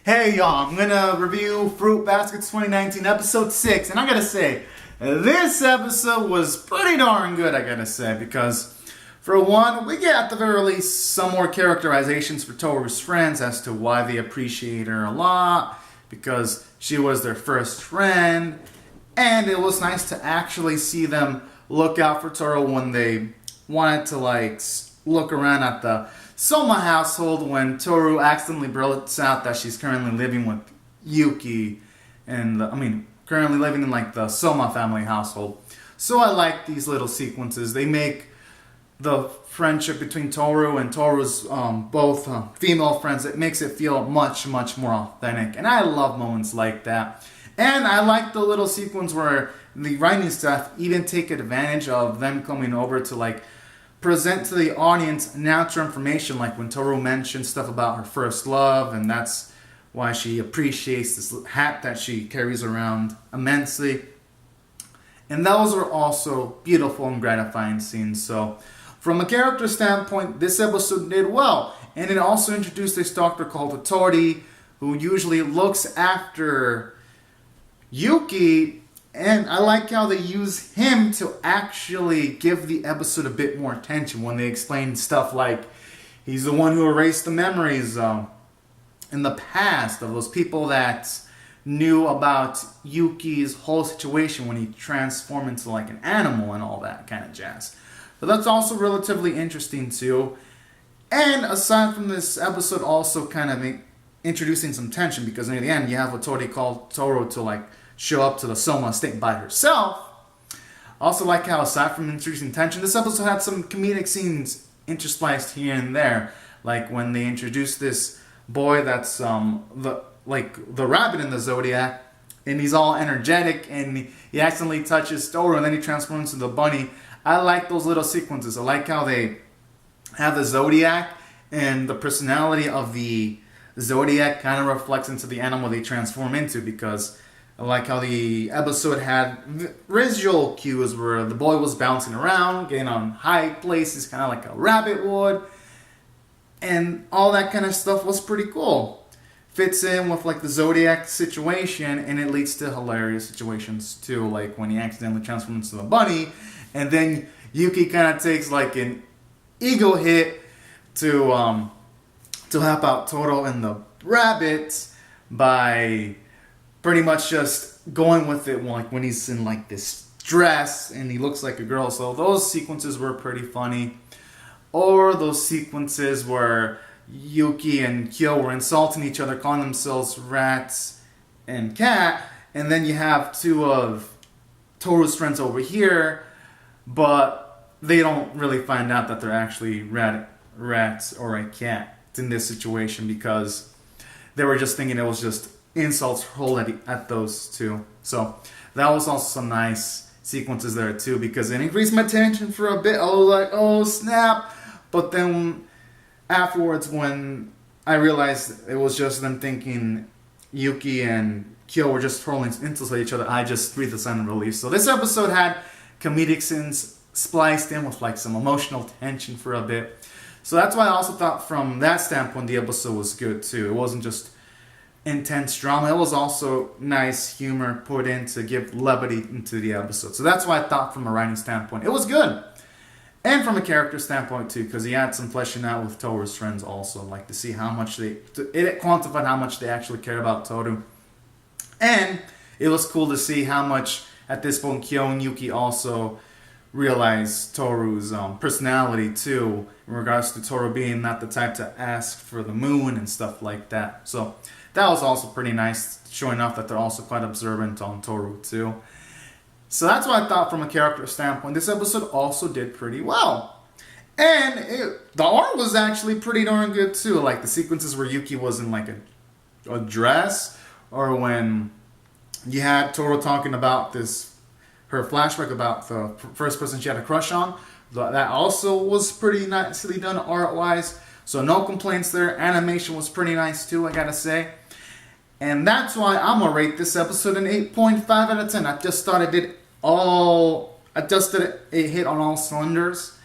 Hey y'all, I'm gonna review Fruit Baskets 2019 episode 6, and I gotta say, this episode was pretty darn good, I gotta say, because for one, we get at the very least some more characterizations for Toru's friends as to why they appreciate her a lot, because she was their first friend, and it was nice to actually see them look out for Toru when they wanted to look around at the Soma household when Toru accidentally blurts out that she's currently living with Yuki and currently living in the Soma family household. So I like these little sequences. They make the friendship between Toru and Toru's both female friends, it makes it feel much, much more authentic. And I love moments like that. And I like the little sequence where the writing staff even take advantage of them coming over to present to the audience natural information, like when Toru mentions stuff about her first love, and that's why she appreciates this hat that she carries around immensely. And those are also beautiful and gratifying scenes. So from a character standpoint, this episode did well. And it also introduced this doctor called Hattori, who usually looks after Yuki. And I like how they use him to actually give the episode a bit more attention when they explain stuff like he's the one who erased the memories in the past of those people that knew about Yuki's whole situation when he transformed into an animal and all that kind of jazz. So that's also relatively interesting too. And aside from this episode also kind of introducing some tension, because near the end you have Hattori call Toru to show up to the Soma estate by herself. Also like how aside from introducing tension, this episode had some comedic scenes interspliced here and there. Like when they introduced this boy that's the rabbit in the Zodiac, and he's all energetic and he accidentally touches Toru and then he transforms into the bunny. I like those little sequences. I like how they have the Zodiac and the personality of the Zodiac kind of reflects into the animal they transform into, because I like how the episode had visual cues where the boy was bouncing around, getting on high places, kind of like a rabbit would. And all that kind of stuff was pretty cool. Fits in with the Zodiac situation, and it leads to hilarious situations too, like when he accidentally transforms into the bunny, and then Yuki kind of takes an ego hit to help out Toru and the rabbit by pretty much just going with it when he's in this dress and he looks like a girl. So those sequences were pretty funny. Or those sequences where Yuki and Kyo were insulting each other, calling themselves Rats and Cat, and then you have two of Toru's friends over here, but they don't really find out that they're actually rats or a cat in this situation, because they were just thinking it was just insults hurled at those two. So that was also some nice sequences there too, because it increased my tension for a bit. I was like, oh snap. But then afterwards, when I realized it was just them thinking Yuki and Kyo were just hurling insults at each other, I just breathed a sigh of relief. So this episode had comedic scenes spliced in with some emotional tension for a bit. So that's why I also thought from that standpoint the episode was good too. It wasn't just intense drama. It was also nice humor put in to give levity into the episode. So that's why I thought from a writing standpoint it was good. And from a character standpoint too, because he had some fleshing out with Toru's friends also, to see how much it quantified how much they actually care about Toru. And it was cool to see how much at this point Kyo and Yuki also realized Toru's personality too, in regards to Toru being not the type to ask for the moon and stuff like that. So that was also pretty nice, showing off that they're also quite observant on Toru too. So that's what I thought from a character standpoint. This episode also did pretty well. And the art was actually pretty darn good too. The sequences where Yuki was in a dress, or when you had Toru talking about her flashback about the first person she had a crush on. That also was pretty nicely done art-wise. So no complaints there. Animation was pretty nice too, I gotta say. And that's why I'm gonna rate this episode an 8.5 out of 10. I just thought it did a hit on all cylinders.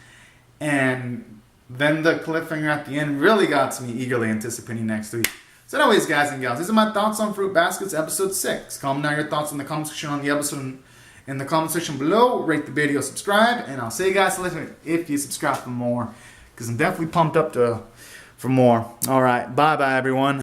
And then the cliffhanger at the end really got to me eagerly anticipating next week. So anyways, guys and gals, these are my thoughts on Fruit Baskets episode 6. Comment down your thoughts in the comment section on the episode in the comment section below. Rate the video, subscribe, and I'll see you guys later if you subscribe for more, because I'm definitely pumped up for more. All right, bye-bye, everyone.